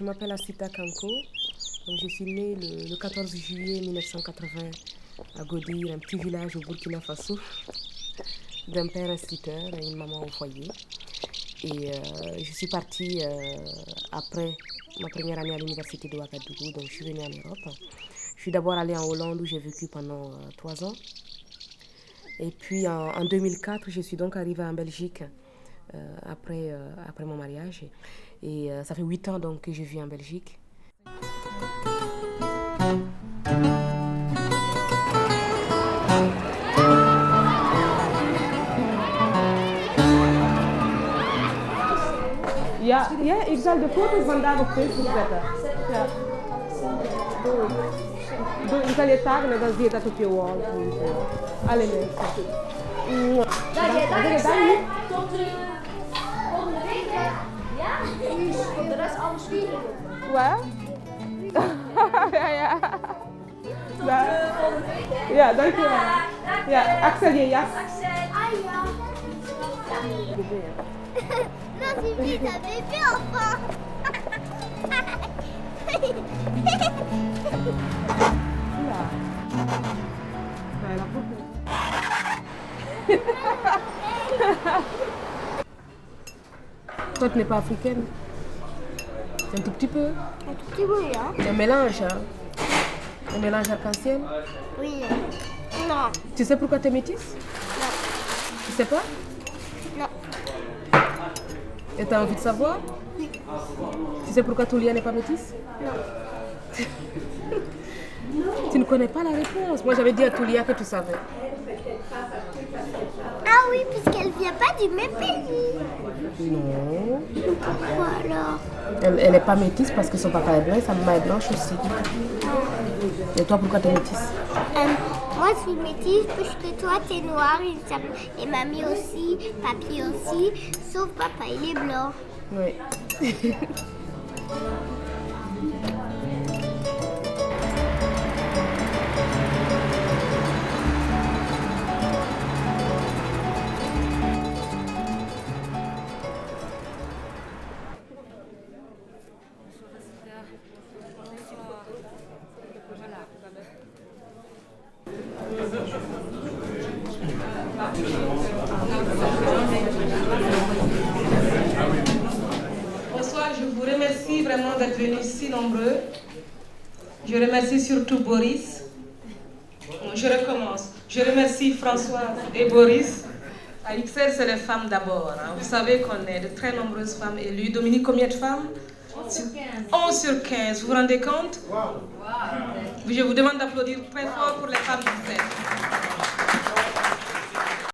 Je m'appelle Asita Kanko. Donc, je suis née le 14 juillet 1980 à Godir, un petit village au Burkina Faso, d'un père instituteur et une maman au foyer. Et je suis partie après ma première année à l'université de Ouagadougou, donc je suis venue en Europe. Je suis d'abord allée en Hollande où j'ai vécu pendant 3 ans. Et puis en 2004, je suis donc arrivée en Belgique après mon mariage. Et ça fait 8 ans donc que je vis en Belgique. Ja, ik zal de foto's vandaag op Facebook zetten. Ja. Ik zal je taggen en dan zie je dat op je wall. Alle mensen. Tot volgende week, hè? Ja? Voor de rest alles spieren. Waar? Ja. Tot volgende week, hè? Ja, dankjewel. Ja, Axel, je jas. Axel. Ah ja. Non, c'est lui, t'as bébé enfin. Toi, tu n'es pas africaine. Un tout petit peu. Un tout petit peu, hein? Un mélange, hein? Un mélange arc-en-ciel. Oui. Non. Tu sais pourquoi tu es métisse? Non. Tu sais pas? Non. Et tu as envie de savoir? Oui. Tu sais pourquoi Toulia n'est pas métisse? Non. Tu ne connais pas la réponse. Moi, j'avais dit à Toulia que tu savais. Ah oui, puisqu'elle vient pas du même pays. Non. Pourquoi alors? Elle n'est pas métisse parce que son papa est blanc et sa maman est blanche aussi. Et toi, pourquoi tu es métisse? Moi, je suis métisse parce que toi, t'es noir et mamie aussi, papy aussi, sauf papa, il est blanc. Oui. Bonsoir, je vous remercie vraiment d'être venus si nombreux. Je remercie surtout Boris. Je recommence. Je remercie François et Boris. À XL, c'est les femmes d'abord. Hein. Vous savez qu'on est de très nombreuses femmes élues. Dominique, combien de femmes? 11 sur 15. 11 sur 15. Vous vous rendez compte? Je vous demande d'applaudir très fort pour les femmes d'XL.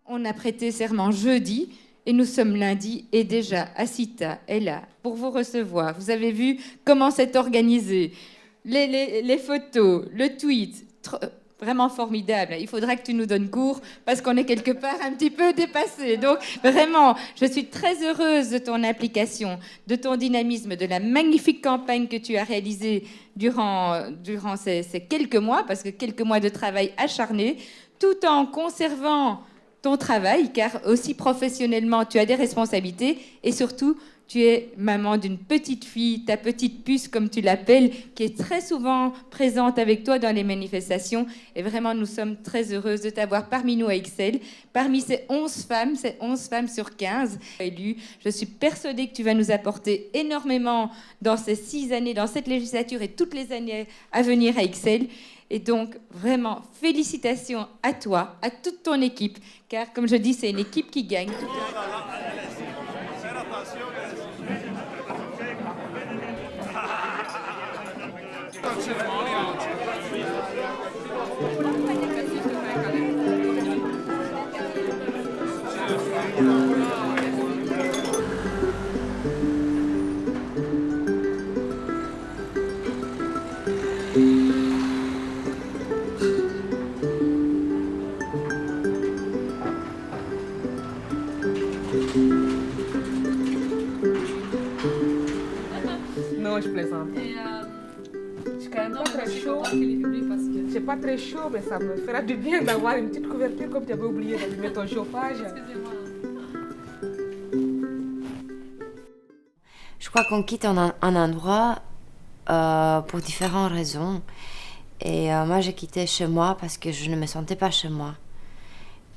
On a prêté serment jeudi et nous sommes lundi et déjà Asita est là pour vous recevoir. Vous avez vu comment c'est organisé, les photos, le tweet, vraiment formidable. Il faudra que tu nous donnes cours parce qu'on est quelque part un petit peu dépassé. Donc vraiment, je suis très heureuse de ton implication, de ton dynamisme, de la magnifique campagne que tu as réalisée durant ces quelques mois, parce que quelques mois de travail acharné, tout en conservant ton travail, car aussi professionnellement, tu as des responsabilités et surtout, tu es maman d'une petite fille, ta petite puce, comme tu l'appelles, qui est très souvent présente avec toi dans les manifestations. Et vraiment, nous sommes très heureuses de t'avoir parmi nous à XL, parmi ces 11 femmes sur 15 élues. Je suis persuadée que tu vas nous apporter énormément dans ces 6 années, dans cette législature et toutes les années à venir à XL. Et donc, vraiment, félicitations à toi, à toute ton équipe, car, comme je dis, c'est une équipe qui gagne. Non, je plaisante. Je suis quand même pas très chaud. C'est pas très chaud, mais ça me fera du bien d'avoir une petite couverture comme tu avais oublié d'allumer ton chauffage. Je crois qu'on quitte un endroit pour différentes raisons. Et moi, j'ai quitté chez moi parce que je ne me sentais pas chez moi.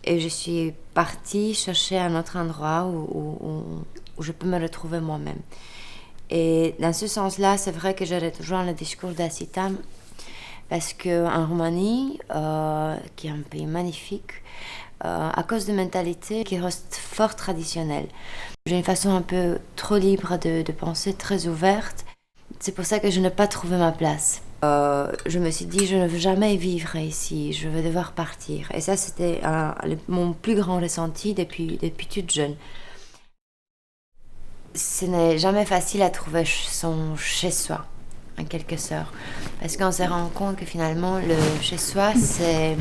Et je suis partie chercher un autre endroit où je peux me retrouver moi-même. Et dans ce sens-là, c'est vrai que j'ai toujours le discours d'Asita parce qu'en Roumanie, qui est un pays magnifique, à cause de mentalité qui reste fort traditionnelle, j'ai une façon un peu trop libre de penser, très ouverte. C'est pour ça que je n'ai pas trouvé ma place. Je me suis dit, je ne veux jamais vivre ici, je vais devoir partir. Et ça, c'était mon plus grand ressenti depuis toute jeune. Ce n'est jamais facile à trouver son chez-soi, en quelque sorte. Parce qu'on se rend compte que finalement, le chez-soi, c'est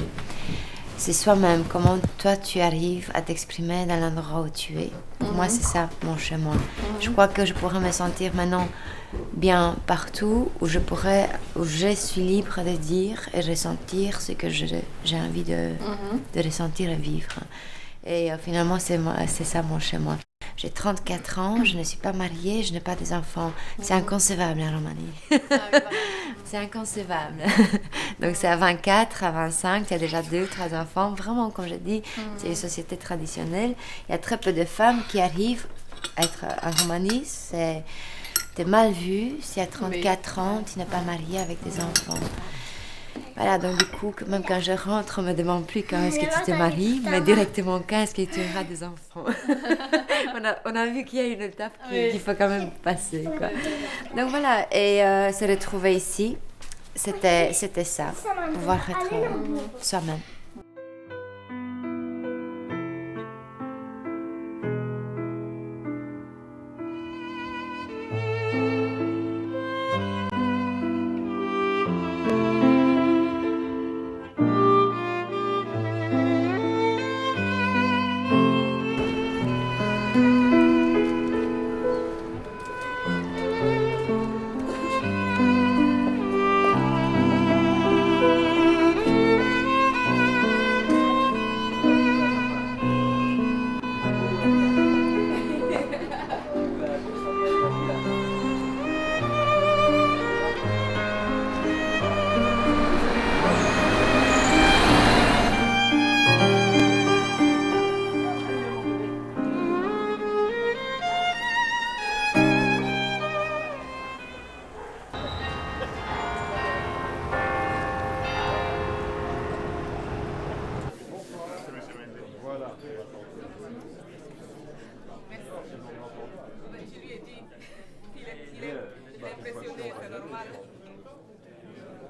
soi-même. Comment toi, tu arrives à t'exprimer dans l'endroit où tu es. Pour moi, c'est ça, mon chez-moi. Je crois que je pourrais me sentir maintenant bien partout où je suis libre de dire et ressentir ce que j'ai envie de ressentir et vivre. Et finalement, c'est ça mon chez-moi. J'ai 34 ans, je ne suis pas mariée, je n'ai pas des enfants. C'est inconcevable en Roumanie. C'est inconcevable. Donc c'est à 24, à 25, il y a déjà 2 ou 3 enfants. Vraiment, comme je dis, c'est une société traditionnelle. Il y a très peu de femmes qui arrivent à être en Roumanie. C'est mal vu si à 34 ans, tu n'es pas mariée avec des enfants. Voilà, donc du coup, même quand je rentre, on ne me demande plus quand est-ce que tu te maries, mais directement quand est-ce que tu auras des enfants. on a vu qu'il y a une étape qu'il faut quand même passer, quoi. Donc voilà, et se retrouver ici, c'était ça, pouvoir être soi-même.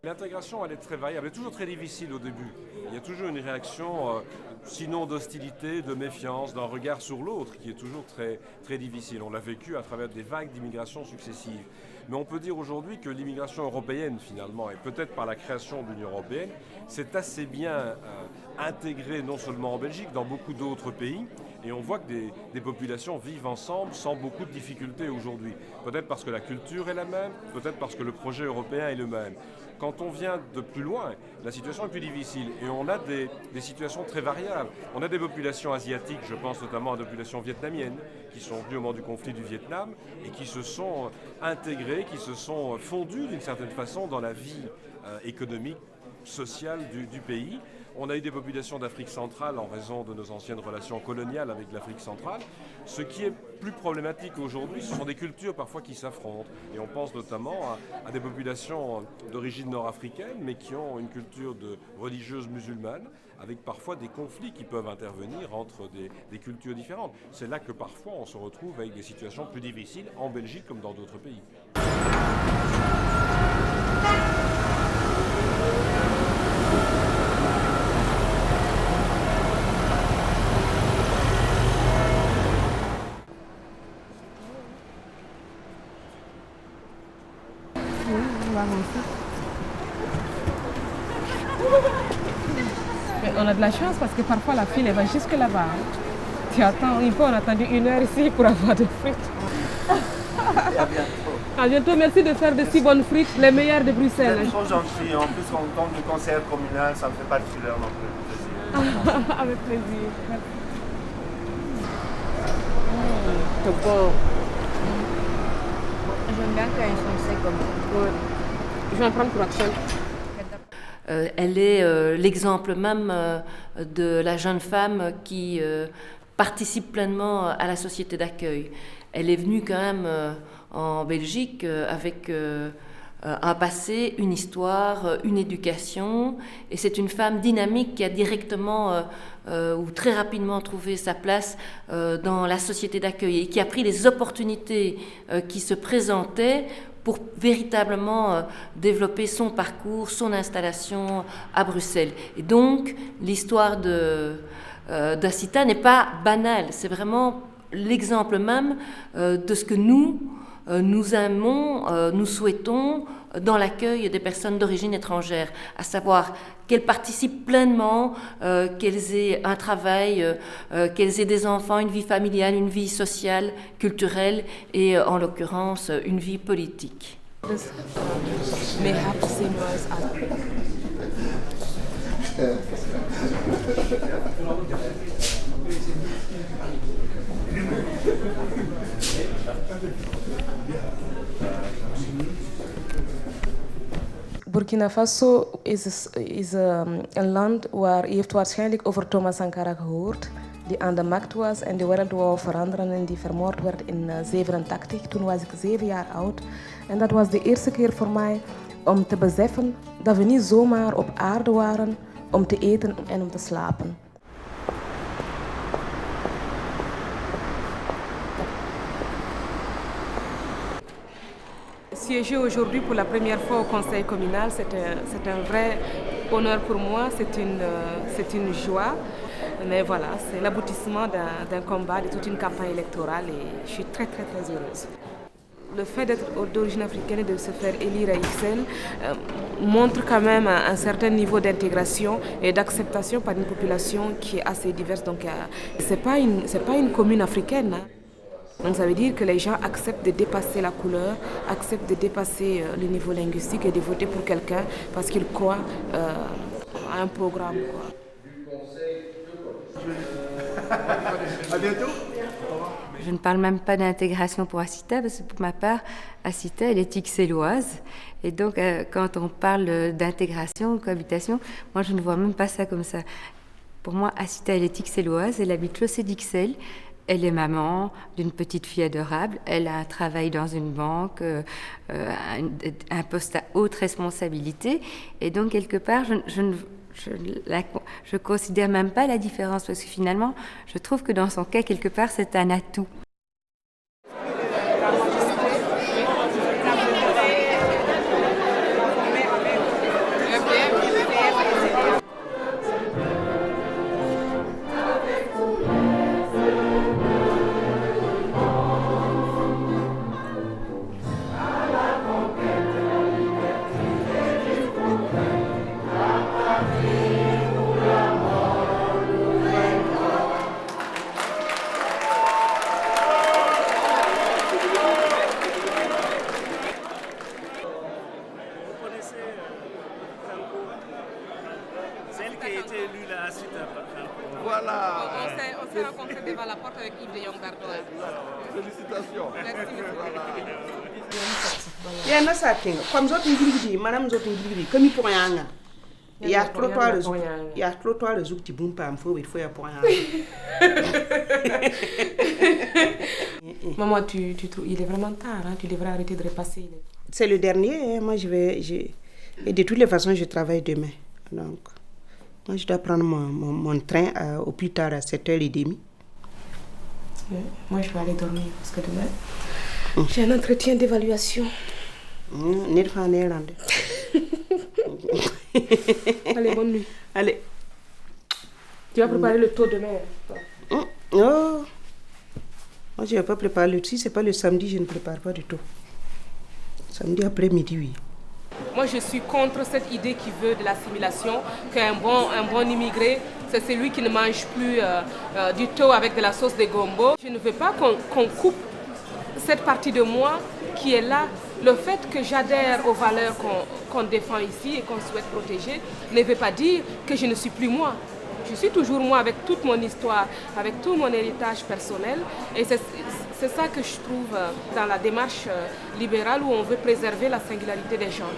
L'intégration, elle est très variable, elle est toujours très difficile au début. Il y a toujours une réaction, sinon d'hostilité, de méfiance, d'un regard sur l'autre, qui est toujours très, très difficile. On l'a vécu à travers des vagues d'immigration successives. Mais on peut dire aujourd'hui que l'immigration européenne, finalement, et peut-être par la création de l'Union européenne, s'est assez bien intégrée, non seulement en Belgique, dans beaucoup d'autres pays. Et on voit que des populations vivent ensemble sans beaucoup de difficultés aujourd'hui. Peut-être parce que la culture est la même, peut-être parce que le projet européen est le même. Quand on vient de plus loin, la situation est plus difficile et on a des situations très variables. On a des populations asiatiques, je pense notamment à des populations vietnamiennes, qui sont venues au moment du conflit du Vietnam et qui se sont intégrées, qui se sont fondues d'une certaine façon dans la vie économique, sociale du pays. On a eu des populations d'Afrique centrale en raison de nos anciennes relations coloniales avec l'Afrique centrale. Ce qui est plus problématique aujourd'hui, ce sont des cultures parfois qui s'affrontent. Et on pense notamment à des populations d'origine nord-africaine, mais qui ont une culture religieuse musulmane, avec parfois des conflits qui peuvent intervenir entre des cultures différentes. C'est là que parfois on se retrouve avec des situations plus difficiles en Belgique comme dans d'autres pays. Mais on a de la chance parce que parfois la file elle va jusque là-bas. Tu attends, une fois on a attendu 1 heure ici pour avoir des frites. Et à bientôt. À bientôt, merci de faire de si bonnes frites, les meilleures de Bruxelles. C'est trop gentil, en plus en tant que conseillère communale, ça me fait particulièrement plaisir. Avec plaisir. C'est bon. j'aime bien quand ils sont secs comme ça. Ouais. Je vais en prendre pour action. Elle est l'exemple même de la jeune femme qui participe pleinement à la société d'accueil. Elle est venue quand même en Belgique avec un passé, une histoire, une éducation, et c'est une femme dynamique qui a directement ou très rapidement trouvé sa place dans la société d'accueil et qui a pris les opportunités qui se présentaient pour véritablement développer son parcours, son installation à Bruxelles. Et donc, l'histoire d'Asita n'est pas banale, c'est vraiment l'exemple même de ce que nous aimons, nous souhaitons dans l'accueil des personnes d'origine étrangère, à savoir qu'elles participent pleinement, qu'elles aient un travail, qu'elles aient des enfants, une vie familiale, une vie sociale, culturelle et en l'occurrence une vie politique. May have the same rights as Burkina Faso is een land waar, je heeft waarschijnlijk over Thomas Sankara gehoord, die aan de macht was en de wereld wou veranderen en die vermoord werd in 1987. Toen was ik 7 jaar oud. En dat was de eerste keer voor mij om te beseffen dat we niet zomaar op aarde waren om te eten en om te slapen. Siéger aujourd'hui pour la première fois au conseil communal, c'est un vrai honneur pour moi, c'est une joie. Mais voilà, c'est l'aboutissement d'un combat, de toute une campagne électorale et je suis très très très heureuse. Le fait d'être d'origine africaine et de se faire élire à Ixelles montre quand même un certain niveau d'intégration et d'acceptation par une population qui est assez diverse. Donc c'est pas une commune africaine. Hein. Donc ça veut dire que les gens acceptent de dépasser la couleur, acceptent de dépasser le niveau linguistique et de voter pour quelqu'un parce qu'ils croient à un programme. Quoi. À bientôt. Je ne parle même pas d'intégration pour Asita, parce que pour ma part, Asita, elle est ixelloise. Et donc, quand on parle d'intégration, cohabitation, moi, je ne vois même pas ça comme ça. Pour moi, Asita, elle est ixelloise, elle habite l'Océ d'Ixelles. Elle est maman d'une petite fille adorable. Elle a un travail dans une banque, un poste à haute responsabilité. Et donc, quelque part, je ne considère même pas la différence parce que finalement, je trouve que dans son cas, quelque part, c'est un atout. Comme zot ngirigidi madame zot ngirigidi comme pour yanga ya trottoir le zouk ti bum pam fo ya pour yanga. Maman, il est vraiment tard, hein? Tu devrais arrêter de repasser. C'est le dernier, hein? Moi et de toutes les façons je travaille demain. Donc moi je dois prendre mon train au plus tard à 7h30. Moi je vais aller dormir parce que demain j'ai un entretien d'évaluation. Allez, bonne nuit. Allez. Tu vas préparer le taux demain. Oh. Moi, je ne vais pas préparer le taux. Si ce n'est pas le samedi, je ne prépare pas du tout. Samedi après-midi, oui. Moi, je suis contre cette idée qui veut de l'assimilation, qu'un bon immigré, c'est celui qui ne mange plus du thau avec de la sauce de gombo. Je ne veux pas qu'on coupe cette partie de moi qui est là. Le fait que j'adhère aux valeurs qu'on défend ici et qu'on souhaite protéger ne veut pas dire que je ne suis plus moi. Je suis toujours moi avec toute mon histoire, avec tout mon héritage personnel. Et c'est ça que je trouve dans la démarche libérale où on veut préserver la singularité des gens.